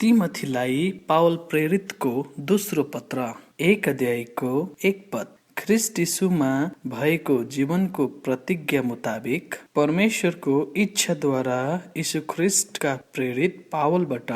तिमथीलाई Paul प्रेरितको दोस्रो पत्र 1 अध्यायको 1 पद। ख्रिस्ट यीशुमा भएको जीवनको प्रतिज्ञा मुताबिक परमेश्वरको इच्छाद्वारा यीशु ख्रिस्टका प्रेरित पावलबाट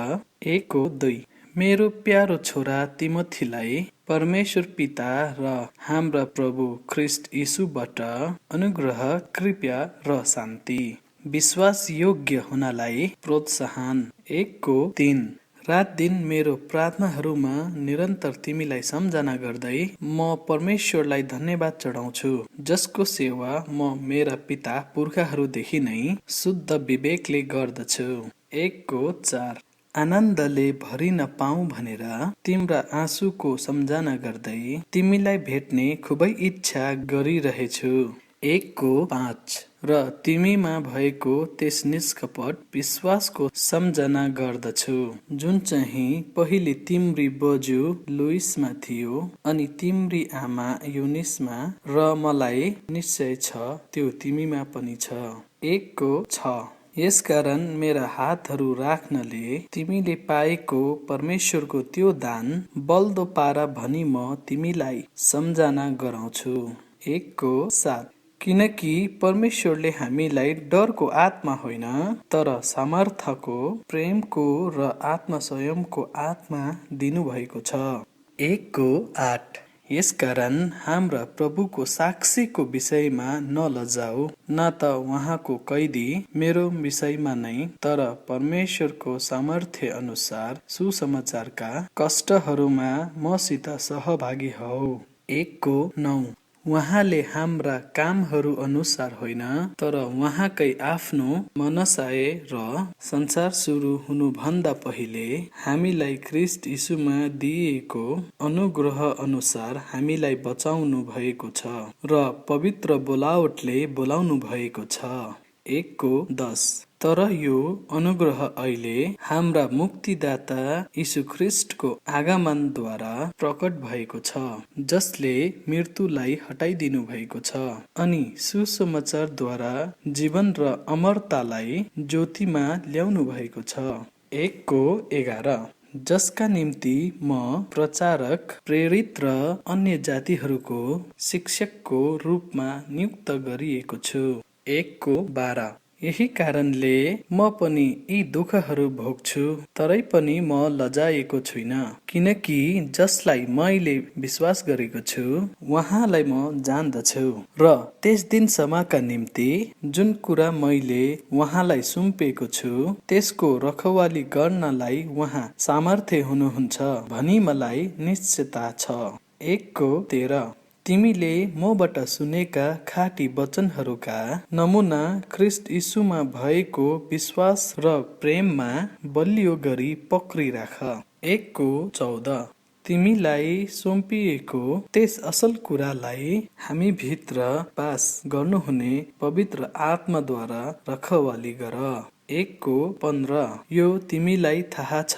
1:2। मेरो प्यारो छोरा तिमथीलाई परमेश्वर पिता र हाम्रा प्रभु ख्रिस्ट यीशुबाट अनुग्रह, कृपा र शान्ति। विश्वास योग्य हुनलाई प्रोत्साहन। 1:3। रात दिन मेरो प्रार्थनाहरूमा निरन्तर तिमीलाई सम्झना गर्दै म परमेश्वरलाई धन्यवाद चढाउँछु, जसको सेवा म मेरा पिता पुर्खाहरूदेखि नै शुद्ध विवेकले गर्दछु। 1:4। आनन्दले भरिन पाऊँ भनेर तिम्रा आँसुको सम्झना गर्दै तिमीलाई भेट्ने खुबै इच्छा गरिरहेछु। 1:5। र तिमीमा भएको त्यस निष्कपट विश्वासको सम्झना गर्दछु, जुन चाहिँ पहिले तिम्री बज्यू लुइसमा थियो अनि तिम्री आमा युनिसमा, र मलाई निश्चय छ त्यो तिमीमा पनि छ। 1:6। यसकारण मेरा हातहरू राख्नले तिमीले पाएको परमेश्वरको त्यो दान बल्दो पारा भनी म तिमीलाई सम्झना गराउँछु। 1:7। किनकि परमेश्वरले हामीलाई डरको आत्मा होइन, तर सामर्थ्यको, प्रेमको र आत्मसंयमको आत्मा दिनुभएको छ। 1:8। यसकारण हाम्रा प्रभुको साक्षीको विषयमा नलजाऊ, न त उहाँको कैदी मेरो विषयमा नै, तर परमेश्वरको सामर्थ्य अनुसार सुसमाचारका कष्टहरूमा मसित सहभागी हौ। 1:9। उहाँले हाम्रा कामहरू अनुसार होइन, तर उहाँकै आफ्नो मनसाय र संसार सुरु हुनुभन्दा पहिले हामीलाई ख्रिस्ट यीशुमा दिइएको अनुग्रह अनुसार हामीलाई बचाउनु भएको छ र पवित्र बोलावटले बोलाउनु भएको छ। 1:10। तर यो अनुग्रह अहिले हाम्रा मुक्तिदाता यीशु ख्रिस्टको आगमनद्वारा प्रकट भएको छ, जसले मृत्युलाई हटाइदिनु भएको छ अनि सुसमाचारद्वारा जीवन र अमरतालाई ज्योतिमा ल्याउनु भएको छ। 1:11। जसका निम्ति म प्रचारक, प्रेरित र अन्य जातिहरूको शिक्षकको रूपमा नियुक्त गरिएको छु। 1:12। यही कारणले म पनि यी दुःखहरू भोग्छु, तरै पनि म लजाएको छुइन, किनकि जसलाई मैले विश्वास गरेको छु उहाँलाई म जान्दछु, र त्यस दिनसम्मका निम्ति जुन कुरा मैले उहाँलाई सुम्पेको छु त्यसको रखवाली गर्नलाई उहाँ सामर्थ्य हुनुहुन्छ भनी मलाई निश्चयता छ। 1:13। तिमीले मबाट सुनेका खाटी वचनहरूका नमुना ख्रिस्ट यीशुमा भएको विश्वास र प्रेममा बलियो गरी पक्रिराख। 1:14। तिमीलाई सुम्पिएको त्यस असल कुरालाई हामी भित्र वास गर्नुहुने पवित्र आत्माद्वारा रखवाली गर। 1:15। यो तिमीलाई थाहा छ,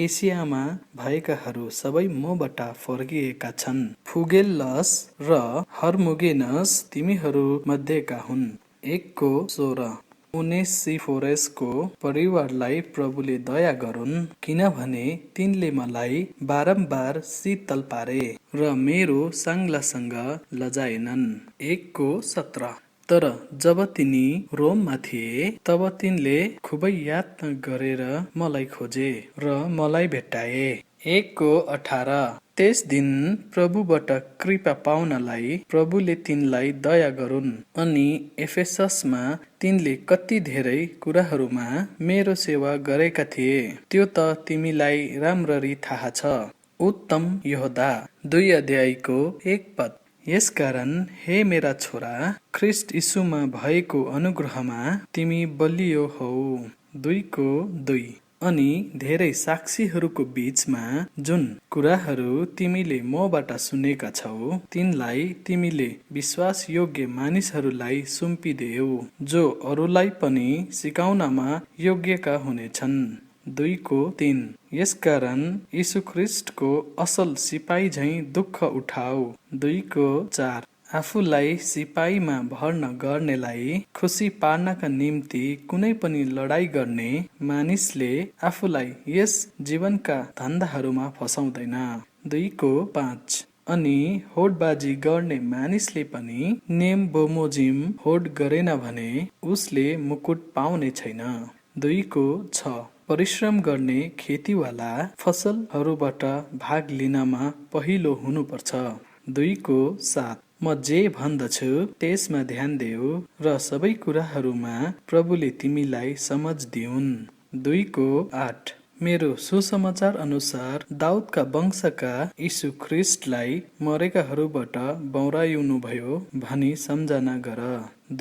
एसियामा भएकाहरू सबै मबाट फर्किएका छन्। फुगेलस र हर्मुगेनस तिमीहरू मध्येका हुन्। 1:16। उनेसिफोरसको परिवारलाई प्रभुले दया गरून्, किनभने तिनले मलाई बारम्बार शीतल पारे र मेरो साङ्लासँग लजाएनन्। 1:17। तर जब तिनी रोममा थिए तब तिनले खुबै यातना गरेर मलाई खोजे र मलाई भेट्टाए। 1:18। त्यस दिन प्रभुबाट कृपा पाउनलाई प्रभुले तिनलाई दया गरून्, अनि एफेससमा तिनले कति धेरै कुराहरूमा मेरो सेवा गरेका थिए त्यो त तिमीलाई राम्ररी थाहा छ। उत्तम योद्धा 2 अध्यायको 1 पद। यसकारण हे मेरा छोरा, ख्रिस्ट यीशुमा भएको अनुग्रहमा तिमी बलियो हौ। 2:2। अनि धेरै साक्षीहरूको बीचमा जुन कुराहरू तिमीले मबाट सुनेका छौ तिनलाई तिमीले विश्वास योग्य मानिसहरूलाई सुम्पिदेऊ, जो अरूलाई पनि सिकाउनमा योग्यका हुनेछन्। 2:3। यसकारण यीशु ख्रिस्टको असल सिपाही झैं दुःख उठाऊ। 2:4। आफूलाई सिपाहीमा भर्ना गर्नेलाई खुसी पार्नका निम्ति कुनै पनि लडाई गर्ने मानिसले आफूलाई यस जीवनका धन्दाहरूमा फसाउँदैन। 2:5 अनि होडबाजी गर्ने मानिसले पनि नेम बमोजिम होड गरेन भने उसले मुकुट पाउने छैन। 2:6 परिश्रम गर्ने खेतीवाला फसलहरूबाट भाग लिनमा पहिलो हुनुपर्छ। 2:7 म जे भन्दछु त्यसमा ध्यान देऊ र सबै कुराहरूमा प्रभुले तिमीलाई समझ दिउन्। 2:8 मेरो सुसमाचार अनुसार दाउदका वंशका यीशु ख्रिस्टलाई मरेकाहरूबाट बौराउनुभयो भनी सम्झना गर।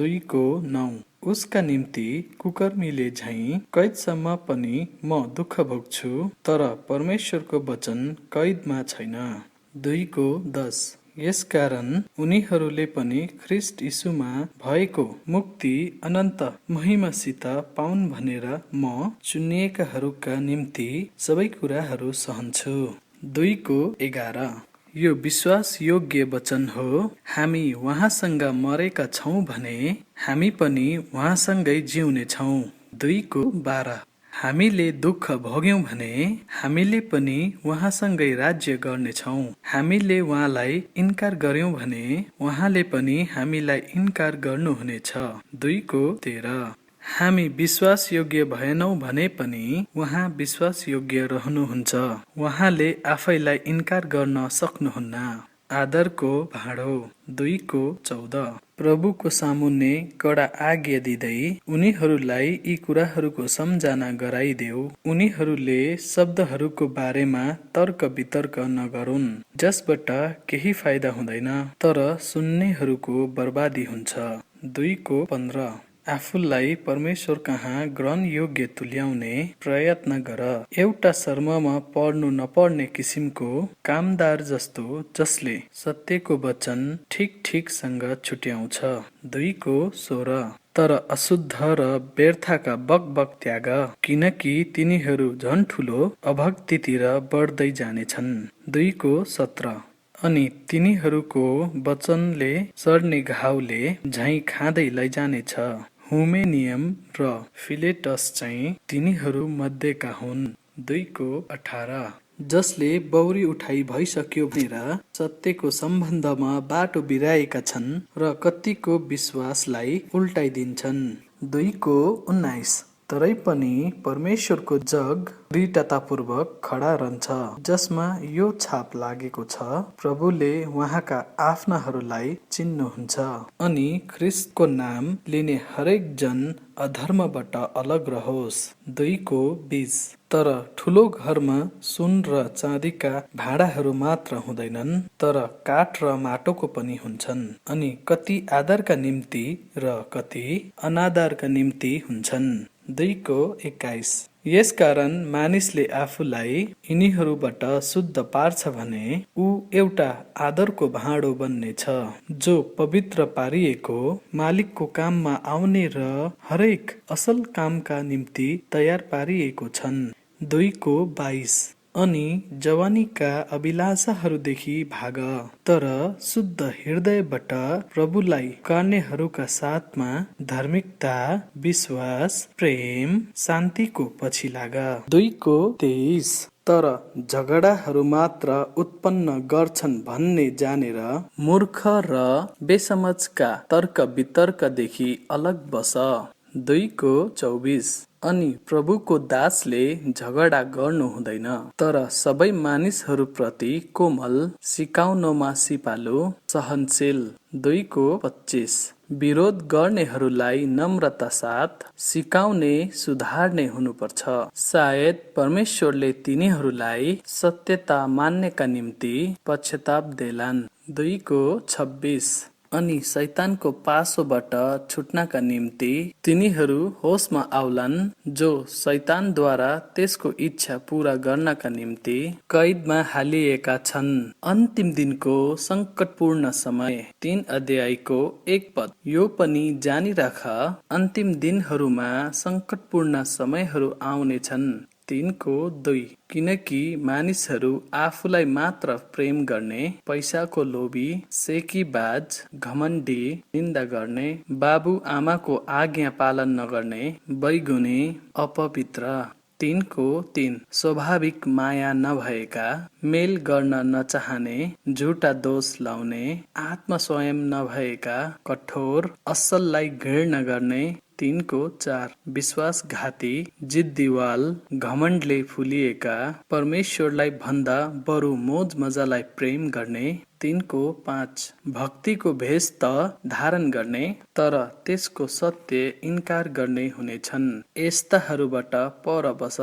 2:9 उसका निम्ति कुकर्मीले झैं कैदसम्म पनि म दुःख भोग्छु, तर परमेश्वरको वचन कैदमा छैन। 2:10 यसकारण उनीहरूले पनि ख्रिस्ट यीशुमा भएको मुक्ति अनन्त महिमासित पाउन् भनेर म चुनिएकाहरूका निम्ति सबै कुराहरू सहन्छु। 2:11 यो विश्वास योग्य वचन हो, हामी उहाँसँग मरेका छौं भने हामी पनि उहाँसँगै जिउने छौं। 2:12 हामीले दुःख भोग्यौं भने हामीले पनि उहाँसँगै राज्य गर्नेछौं। हामीले उहाँलाई इन्कार गर्यौं भने उहाँले पनि हामीलाई इन्कार गर्नुहुनेछ। 2:13 हामी विश्वास योग्य भएनौं भने पनि उहाँ विश्वास योग्य रहनुहुन्छ। उहाँले आफैलाई इन्कार गर्न सक्नुहुन्न। आदरको भाँडो। 2:14 प्रभुको सामुन्ने कडा आज्ञा दिँदै उनीहरूलाई यी कुराहरूको सम्झना गराइदेऊ। उनीहरूले शब्दहरूको बारेमा तर्क वितर्क नगरून्, जसबाट केही फाइदा हुँदैन तर सुन्नेहरूको बर्बादी हुन्छ। 2:15 आफूलाई परमेश्वर कहाँ ग्रहण योग्य तुल्याउने प्रयत्न गर। एउटा शर्ममा पर्नु नपर्ने किसिमको कामदार जस्तो, जसले सत्यको वचन ठिकसँग छुट्याउँछ। 2:16 तर अशुद्ध र व्यर्थका बकबक त्याग, किनकि तिनीहरू झन् ठूलो अभक्तितिर बढ्दै जानेछन्। 2:17 अनि तिनीहरूको वचनले सर्ने घाउले झैं खाँदै लैजानेछ। हुमेनियम र फिलेटस चाहिँ तिनीहरू मध्येका हुन्। 2:18 जसले बौरी उठाइ भइसक्यो भनेर सत्यको सम्बन्धमा बाटो बिराएका छन् र कतिको विश्वासलाई उल्टाइदिन्छन्। 2:19 तरै पनि परमेश्वरको जग दृढतापूर्वक खडा रहन्छ, जसमा यो छाप लागेको छ, प्रभुले उहाँका आफ्नाहरूलाई चिन्नुहुन्छ अनि ख्रिस्टको नाम लिने हरेक जन अधर्मबाट अलग रहोस्। 2:20 तर ठूलो घरमा सुन र चाँदीका भाँडाहरू मात्र हुँदैनन्, तर काठ र माटोको पनि हुन्छन्, अनि कति आदरका निम्ति र कति अनादरका निम्ति हुन्छन्। 2:21 यसकारण मानिसले आफूलाई यिनीहरूबाट शुद्ध पार्छ भने ऊ एउटा आदरको भाँडो बन्नेछ, जो पवित्र पारिएको, मालिकको काममा आउने र हरेक असल कामका निम्ति तयार पारिएको छन्। 2:22 अनि जवानीका अभिलाषाहरूदेखि भाग, तर शुद्ध हृदयबाट प्रभुलाई पुकार्नेहरूका साथमा धार्मिकता, विश्वास, प्रेम, शान्तिको पछि लाग। 2:23 तर झगडाहरू मात्र उत्पन्न गर्छन् भन्ने जानेर मूर्ख र बेसमझका तर्क वितर्कदेखि अलग बस। 2:24 अनि प्रभुको दासले झगडा गर्नु हुँदैन, तर सबै मानिसहरूप्रति कोमल, सिकाउनमा सिपालु, सहनशील। 2:25 विरोध गर्नेहरूलाई नम्रता साथ सिकाउने, सुधार्ने हुनुपर्छ। सायद परमेश्वरले तिनीहरूलाई सत्यता मान्नेका निम्ति पश्चाताप देलान्। 2:26 अनि शैतानको पासोबाट छुट्नका निम्ति तिनीहरू होसमा आउलान्, जो शैतानद्वारा त्यसको इच्छा पूरा गर्नका निम्ति कैदमा हालिएका छन्। अन्तिम दिनको सङ्कटपूर्ण समय। 3:1 यो पनि जानिराख, अन्तिम दिनहरूमा सङ्कटपूर्ण समयहरू आउनेछन्। 3को 2, किनकि मानिसहरू आफूलाई मात्र प्रेम गर्ने, पैसाको लोभी, सेकीबाज, घमण्डी, निन्दा गर्ने, बाबु आमाको आज्ञा पालन नगर्ने, बैगुनी, अपवित्र। 3को 3, स्वाभाविक माया नभएका, मेल गर्न नचाहने, झुटा दोष लाउने, आत्मस्वयं नभएका, कठोर, असललाई घृणा गर्ने। 3को 4, विश्वासघाती, जिद्दीवाल, घमण्डले फुलिएका, परमेश्वरलाई भन्दा बरु मोज मजालाई प्रेम गर्ने। 3को 5, भक्तिको भेष त धारण गर्ने, तर त्यसको सत्य इन्कार गर्ने हुनेछन्। यस्ताहरूबाट पर बस।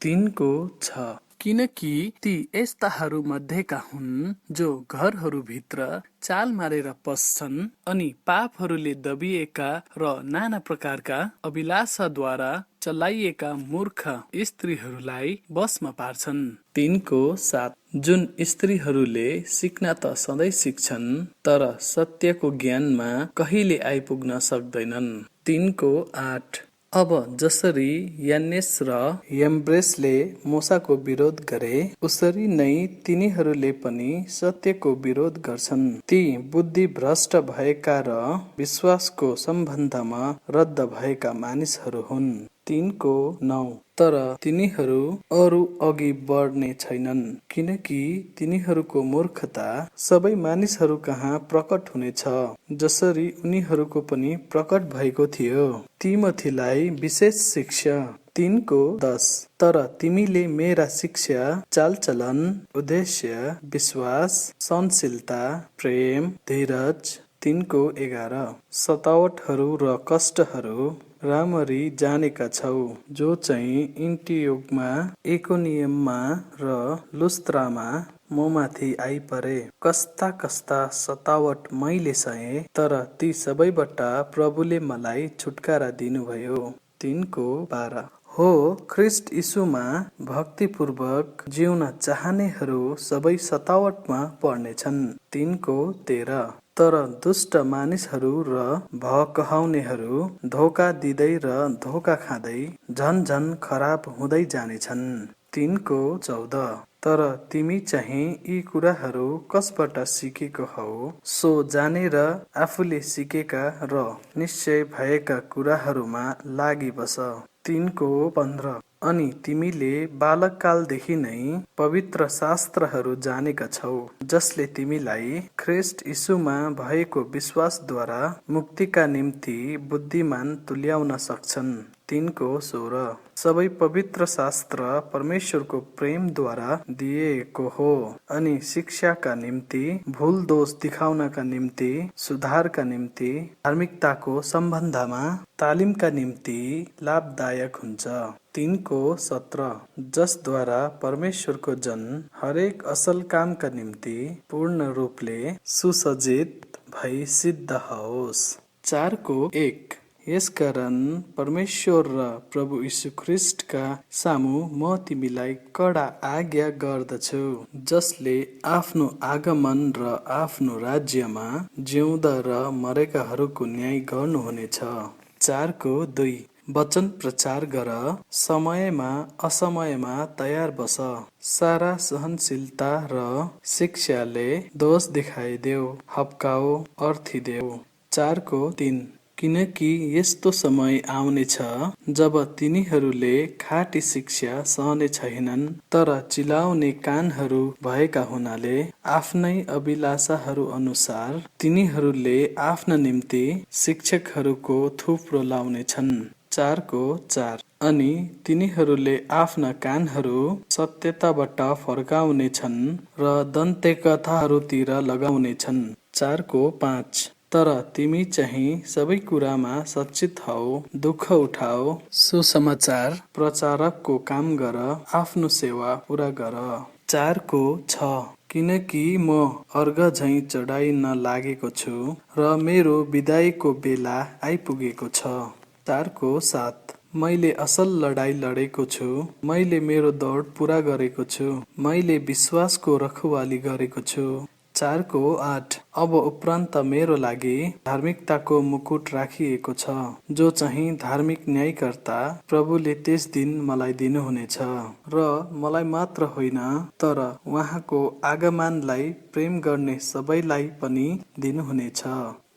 3को 6, किनकि ती यस्ताहरू मध्येका हुन् जो घरहरूभित्र चाल मारेर पस्छन् अनि पापहरूले दबिएका र नाना प्रकारका अभिलाषाद्वारा चलाइएका मूर्ख स्त्रीहरूलाई बसमा पार्छन्। 3को 7, जुन स्त्रीहरूले सिक्न त सधैँ सिक्छन् तर सत्यको ज्ञानमा कहिले आइपुग्न सक्दैनन्। 3को 8, अब जसरी यान्नेस र यम्ब्रेसले मूसाको विरोध गरे उसरी नै तिनीहरूले पनि सत्यको विरोध गर्छन्। ती बुद्धिभ्रष्ट भएका र विश्वासको सम्बन्धमा रद्द भएका मानिसहरू हुन्। 3को 9, तर तिनीहरू अरू अघि बढ्ने छैनन् किनकि तिनीहरूको मूर्खता सबै मानिसहरू कहाँ प्रकट हुनेछ जसरी उनीहरूको पनि प्रकट भएको थियो। तिमोथीलाई विशेष शिक्षा। 3को 10, तर तिमीले मेरा शिक्षा, चालचलन, उद्देश्य, विश्वास, सहनशीलता, प्रेम, धीरज। 3को 11, सतावटहरू र कष्टहरू राम्ररी जानेका छौ, जो चाहिँ एन्टियोखमा, इकोनियममा र लुस्त्रामा ममाथि आइपरे। कस्ता कस्ता सतावट मैले सहे, तर ती सबैबाट प्रभुले मलाई छुटकारा दिनुभयो। 3को 12, हो ख्रिस्ट यीशुमा भक्तिपूर्वक जिउन चाहनेहरू सबै सतावटमा पर्नेछन्। 3को 13, तर दुष्ट मानिसहरू र भकाउनेहरू धोका दिँदै र धोका खाँदै झन झन खराब हुँदै जानेछन्। 3को 14, तर तिमी चाहिँ यी कुराहरू कसबाट सिकेको हौ सो जानेर आफूले सिकेका र निश्चय भएका कुराहरूमा लागि बस। 3को 15, अनि तिमीले बालककालदेखि नै पवित्र शास्त्रहरू जानेका छौ जसले तिमीलाई ख्रिस्ट यीशुमा भएको विश्वासद्वारा मुक्तिका निम्ति बुद्धिमान तुल्याउन सक्छन्। 3को 16, सबै पवित्र शास्त्र परमेश्वरको प्रेमद्वारा दिएको हो अनि शिक्षाका निम्ति, भूल दोष दिखाउनका निम्ति, सुधारका निम्ति, धार्मिकताको सम्बन्धमा तालिमका निम्ति लाभदायक हुन्छ। 3को 17, जसद्वारा परमेश्वरको जन हरेक असल कामका निम्ति पूर्ण रूपले सुसज्जित भई सिद्ध होस्। 4को 1, यसकारण परमेश्वर र प्रभु यीशु ख्रिस्टका सामु म तिमीलाई कडा आज्ञा गर्दछु जसले आफ्नो आगमन र आफ्नो राज्यमा जिउँदा र मरेकाहरूको न्याय गर्नुहुनेछ। 4को 2, वचन प्रचार गर, समयमा असमयमा तयार बस, सारा सहनशीलता र शिक्षाले दोष देखाइदेऊ, हप्काऊ, अर्थिदेऊ। 4को 3, किनकि यस्तो समय आउनेछ जब तिनीहरूले खाटी शिक्षा सहने छैनन् तर चिलाउने कानहरू भएका हुनाले आफ्नै अभिलाषाहरू अनुसार तिनीहरूले आफ्ना निम्ति शिक्षकहरूको थुप्रो लाउनेछन्। 4को 4, अनि तिनीहरूले आफ्ना कानहरू सत्यताबाट फर्काउनेछन् र दन्त्यकथाहरूतिर लगाउनेछन्। 4को 5, तर तिमी चाहिँ सबै कुरामा सच्चित हौ, दुःख उठाऊ, सुसमाचार प्रचारकको काम गर, आफ्नो सेवा पूरा गर। 4को 6, किनकि म अर्घ झैँ चढाइन लागेको छु र मेरो बिदाईको बेला आइपुगेको छ। 4को 7, मैले असल लडाई लडेको छु, मैले मेरो दौड पूरा गरेको छु, मैले विश्वासको रखवाली गरेको छु, 4 को 8 अब उपरान्त मेरो लागि धार्मिकताको मुकुट राखिएको छ, जो चाहिँ धार्मिक न्यायकर्ता प्रभुले त्यस दिन मलाई दिनुहुनेछ, र मलाई मात्र होइन तर उहाँको आगमनलाई प्रेम गर्ने सबैलाई पनि दिनुहुनेछ।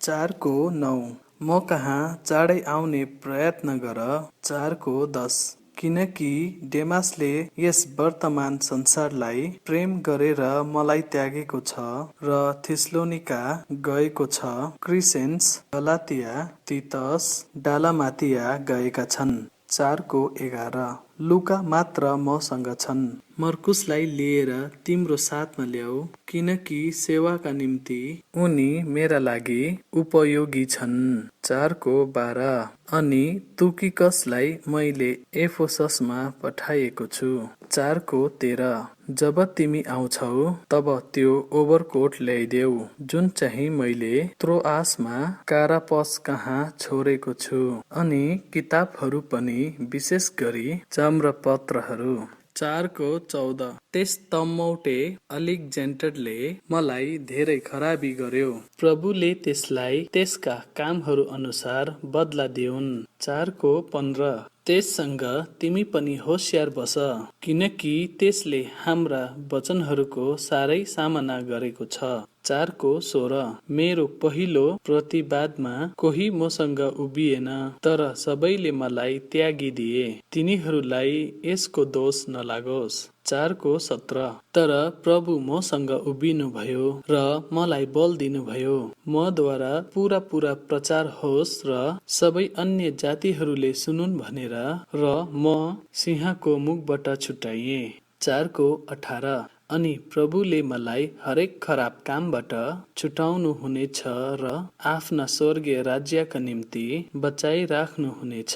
4 को 9 म कहाँ चाँडै आउने प्रयत्न गर। 4 को 10 किनकि डेमासले यस वर्तमान संसारलाई प्रेम गरेर मलाई त्यागेको छ र थिस्लोनिका गएको छ। क्रिसेन्स, गलातिया, तीतस, डालामातिया गएका छन्। 4 को 11 लुका मात्र मसँग छन्। मर्कुसलाई लिएर तिम्रो साथमा ल्याऊ, किनकि सेवाका निम्ति उनी मेरा लागि उपयोगी छन्। 4 को 12 अनि तुकिकसलाई मैले एफोससमा पठाएको छु। 4 को 13 जब तिमी आउँछौ तब त्यो ओभरकोट ल्याइदेऊ, जुन चाहिँ मैले त्रोआसमा कारापस कहाँ छोडेको छु, अनि किताबहरू पनि, विशेष गरी ताम्रपत्रहरू। 4 को 14 त्यस तमौटे अलेक्जेन्डरले मलाई धेरै खराबी गर्यो, प्रभुले त्यसलाई त्यसका कामहरू अनुसार बदला दिउन्। 4 को 15 त्यससँग तिमी पनि होशियार बस, किनकि त्यसले हाम्रा वचनहरूको साह्रै सामना गरेको छ। 4 को 16 मेरो पहिलो प्रतिवादमा कोही मसँग उभिएन, तर सबैले मलाई त्यागिदिए, तिनीहरूलाई यसको दोष नलागोस्। 4 को 17 तर प्रभु मसँग उभिनुभयो र मलाई बल दिनुभयो, मद्वारा पूरा प्रचार होस् र सबै अन्य जातिहरूले सुनुन् भनेर, र म सिंहको मुखबाट छुट्याइए। 4 को 18 अनि प्रभुले मलाई हरेक खराब कामबाट छुटाउनु हुनेछ र आफ्ना स्वर्गीय राज्यका निम्ति बचाइराख्नुहुनेछ।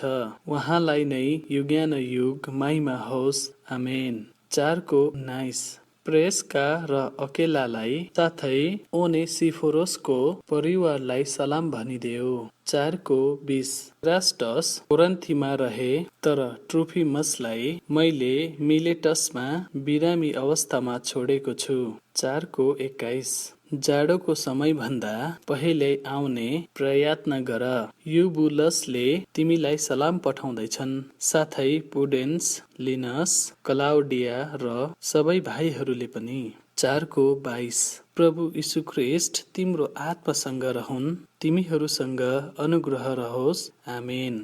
उहाँलाई नै युगानुयुग महिमा होस्। आमेन। 4 को 19 प्रेसका र अकेलालाई साथै ओनेसिफोरोसको परिवारलाई सलाम भनिदेऊ। 4 को 20 रास्टस कोरिन्थमा रहे, तर ट्रोफिमसलाई मैले मिलेटसमा बिरामी अवस्थामा छोडेको छु। 4 को 21 जाडोको समयभन्दा पहिले आउने प्रयत्न गर। युबुलसले तिमीलाई सलाम पठाउँदैछन्, साथै पुडेन्स, लिनस, क्लाउडिया र सबै भाइहरूले पनि। 4 को 22 प्रभु यीशु ख्रीष्ट तिम्रो आत्मासँग रहून्, तिमीहरूसँग अनुग्रह रहोस्। आमेन।